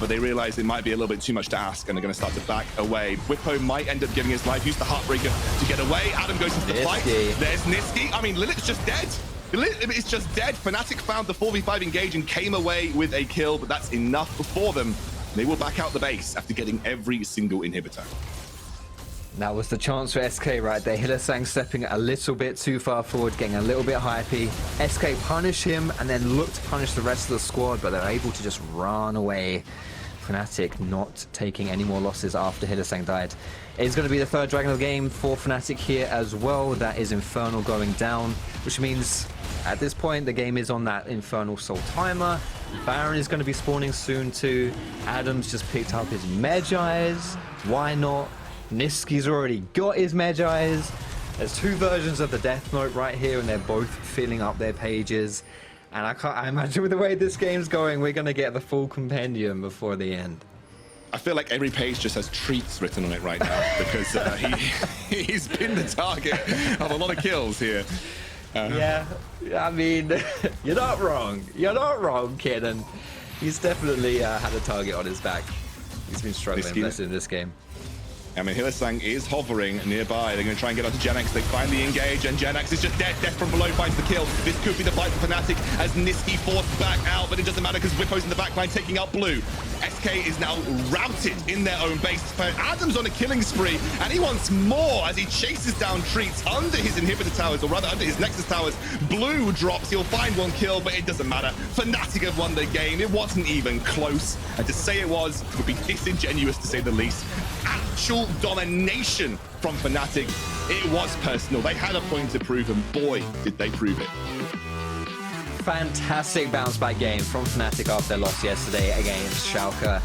But they realize it might be a little bit too much to ask, and they're going to start to back away. Bwipo might end up giving his life, use the Heartbreaker to get away. Adam goes into the fight. There's Nisqy. I mean, Lilith's just dead. It's just dead. Fnatic found the 4v5 engage and came away with a kill, but that's enough for them. They will back out the base after getting every single inhibitor. That was the chance for SK right there. Hylissang stepping a little bit too far forward, getting a little bit hypey. SK punish him and then look to punish the rest of the squad, but they're able to just run away. Fnatic not taking any more losses after Hylissang died. It's going to be the 3rd dragon of the game for Fnatic here as well. That is Infernal going down, which means at this point the game is on that Infernal Soul timer. Baron is going to be spawning soon too. Adam's just picked up his Medjais. Why not? Nisqy's already got his Medjais. There's 2 versions of the Death Note right here, and they're both filling up their pages. And I imagine with the way this game's going, we're going to get the full compendium before the end. I feel like every page just has Treatz written on it right now because he's been the target of a lot of kills here. Yeah, I mean, you're not wrong. You're not wrong, Cannon. He's definitely had a target on his back. He's been struggling less in this game. I mean, Hylissang is hovering nearby. They're going to try and get onto Jenax. They finally engage, and Jenax is just dead. Death from below finds the kill. This could be the fight for Fnatic as Nisqy forced back out, but it doesn't matter because Bwipo's in the backline taking out blue. SK is now routed in their own base. Adam's on a killing spree, and he wants more as he chases down Treatz under his inhibitor towers, or rather under his Nexus towers. Blue drops. He'll find 1 kill, but it doesn't matter. Fnatic have won the game. It wasn't even close, and to say it was would be disingenuous to say the least. Actual domination from Fnatic. It was personal. They had a point to prove, and boy, did they prove it. Fantastic bounce back game from Fnatic after their loss yesterday against Schalke.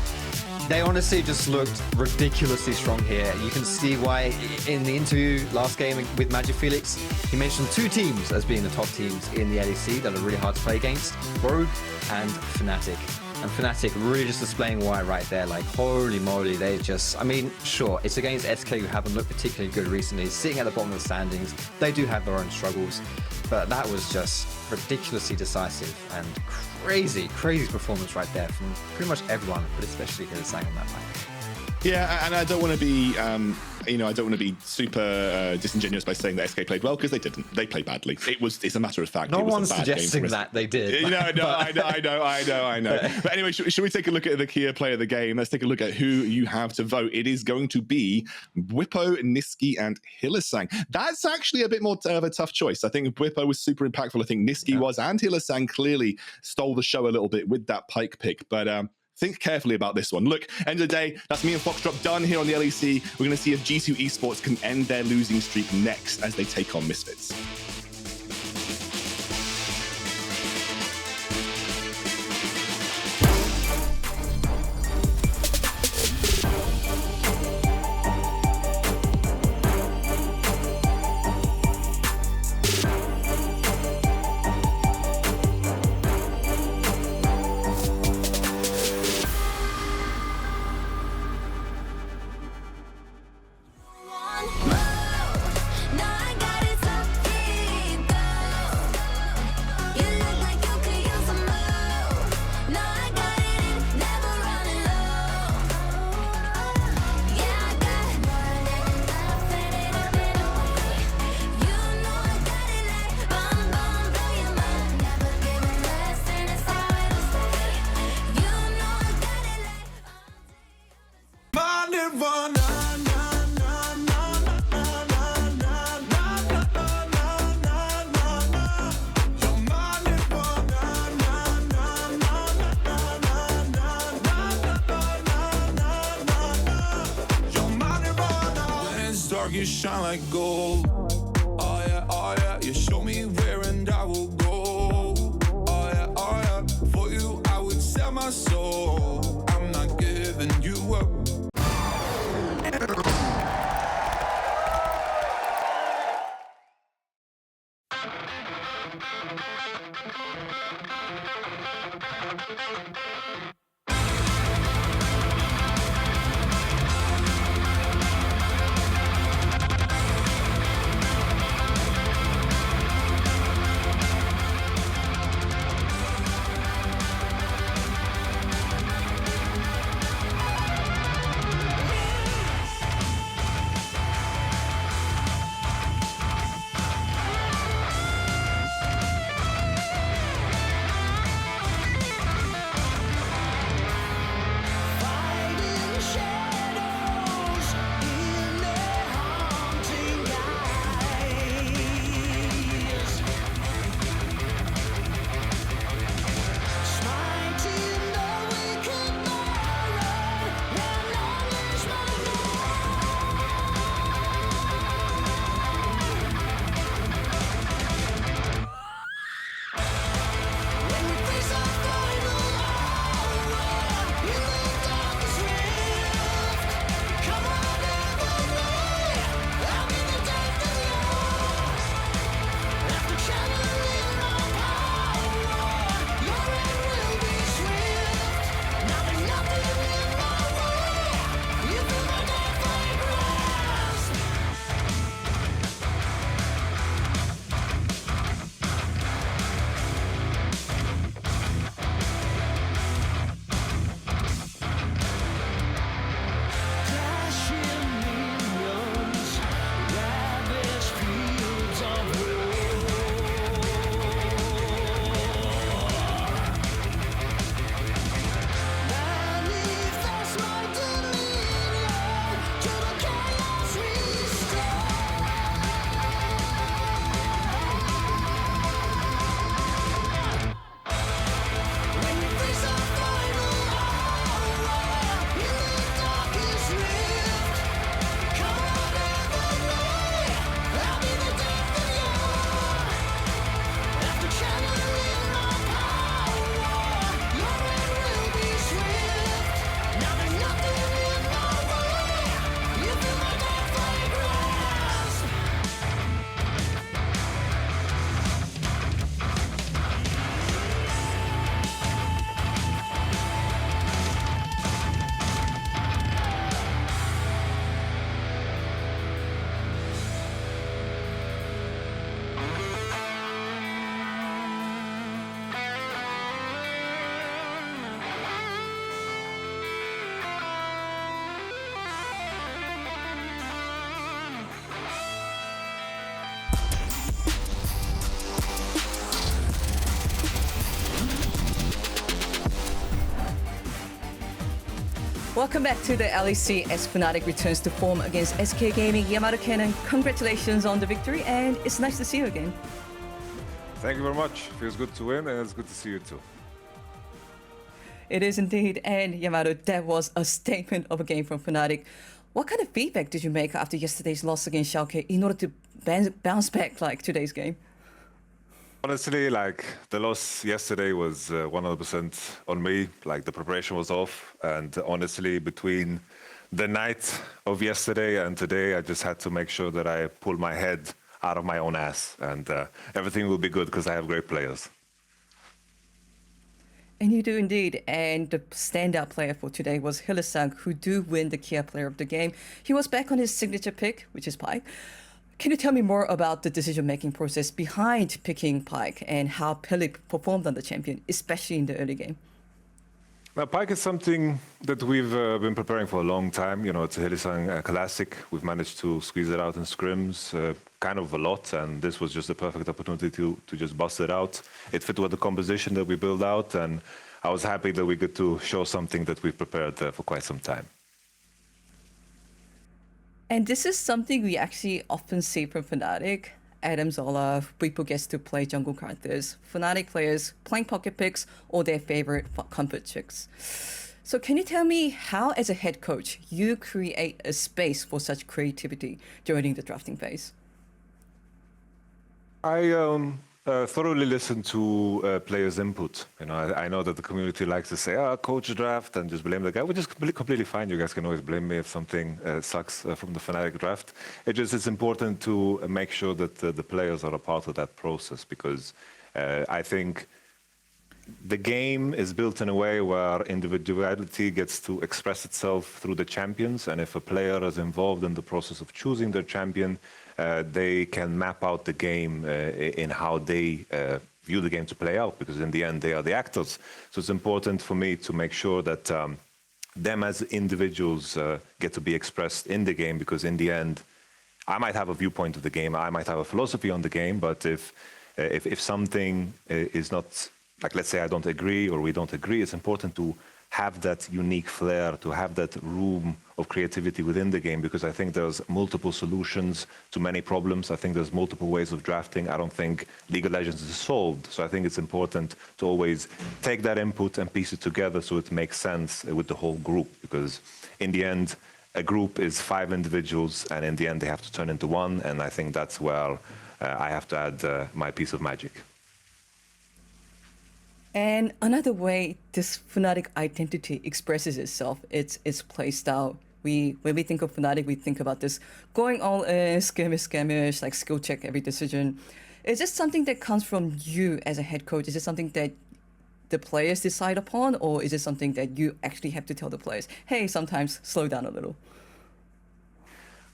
They honestly just looked ridiculously strong here. You can see why in the interview last game with Magic Felix, he mentioned 2 teams as being the top teams in the LEC that are really hard to play against, Rogue and Fnatic. And Fnatic really just displaying why right there. Like, holy moly, they just, I mean, sure, it's against SK who haven't looked particularly good recently, sitting at the bottom of the standings. They do have their own struggles, but that was just ridiculously decisive and crazy performance right there from pretty much everyone, but especially Hylissang on that line. Yeah, and I don't want to be, I don't want to be super disingenuous by saying that SK played well, because they didn't. They played badly. It's a matter of fact. No it was one's a bad suggesting game that they did. No, I know. But anyway, should we take a look at the key player of the game? Let's take a look at who you have to vote. It is going to be Bwipo, Nisqy, and Hylissang. That's actually a bit more of a tough choice. I think Bwipo was super impactful. I think Nisqy was, and Hylissang clearly stole the show a little bit with that Pyke pick. But think carefully about this one. Look, end of the day, that's me and Foxdrop done here on the LEC. We're going to see if Jezu Esports can end their losing streak next as they take on Misfits. you shine like gold. Oh yeah, you show me where and I will go. Oh yeah, for you I would sell my soul. I'm not giving you up. Welcome back to the LEC as Fnatic returns to form against SK Gaming. YamatoCannon, congratulations on the victory, and it's nice to see you again. Thank you very much. Feels good to win, and it's good to see you too. It is indeed, and Yamato, that was a statement of a game from Fnatic. What kind of feedback did you make after yesterday's loss against Schalke in order to bounce back like today's game? Honestly, like the loss yesterday was 100% on me. Like the preparation was off, and honestly, between the night of yesterday and today, I just had to make sure that I pull my head out of my own ass, and everything will be good because I have great players. And you do indeed. And the standout player for today was Hylissang, who do win the Kia player of the game. He was back on his signature pick, which is Pyke. Can you tell me more about the decision-making process behind picking Pyke and how Pyke performed on the champion, especially in the early game? Now, Pyke is something that we've been preparing for a long time. You know, it's a Hylissang classic. We've managed to squeeze it out in scrims kind of a lot, and this was just a perfect opportunity to just bust it out. It fit with the composition that we built out, and I was happy that we get to show something that we've prepared for quite some time. And this is something we actually often see from Fnatic. Adam Zola, Bwipo gets to play jungle characters. Fnatic players playing pocket picks or their favorite comfort picks. So can you tell me how, as a head coach, you create a space for such creativity during the drafting phase? I thoroughly listen to players' input. I know that the community likes to say, coach draft and just blame the guy, which is completely fine. You guys can always blame me if something sucks from the Fnatic draft. It's important to make sure that the players are a part of that process, because I think the game is built in a way where individuality gets to express itself through the champions, and if a player is involved in the process of choosing their champion, they can map out the game in how they view the game to play out, because in the end they are the actors. So it's important for me to make sure that them as individuals get to be expressed in the game, because in the end I might have a viewpoint of the game, I might have a philosophy on the game, but if something is not, like, let's say I don't agree or we don't agree, it's important to have that unique flair, to have that room of creativity within the game, because I think there's multiple solutions to many problems. I think there's multiple ways of drafting. I don't think League of Legends is solved. So I think it's important to always take that input and piece it together so it makes sense with the whole group, because in the end, a group is 5 individuals, and in the end they have to turn into one, and I think that's where I have to add my piece of magic. And another way this Fnatic identity expresses itself, it's play style. When we think of Fnatic, we think about this going all in, skirmish, like skill check every decision. Is this something that comes from you as a head coach? Is it something that the players decide upon, or is it something that you actually have to tell the players, hey, sometimes slow down a little?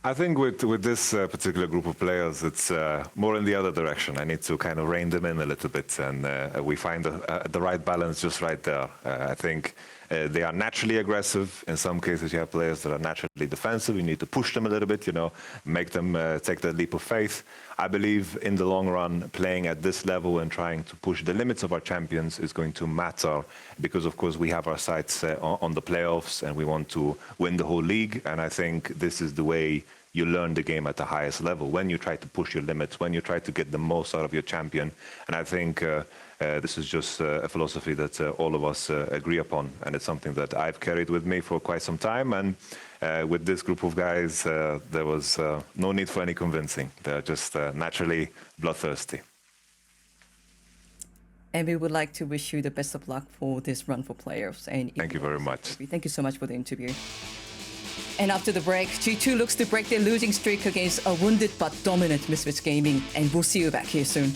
I think with this particular group of players, it's more in the other direction. I need to kind of rein them in a little bit, and we find the right balance just right there. I think they are naturally aggressive. In some cases, you have players that are naturally defensive. You need to push them a little bit, make them take that leap of faith. I believe in the long run, playing at this level and trying to push the limits of our champions is going to matter, because, of course, we have our sights on the playoffs and we want to win the whole league. And I think this is the way you learn the game at the highest level, when you try to push your limits, when you try to get the most out of your champion. And I think this is just a philosophy that all of us agree upon, and it's something that I've carried with me for quite some time. And with this group of guys, there was no need for any convincing. They're just naturally bloodthirsty. And we would like to wish you the best of luck for this run for players. And Thank you very much. Thank you so much for the interview. And after the break, G2 looks to break their losing streak against a wounded but dominant Misfits Gaming. And we'll see you back here soon.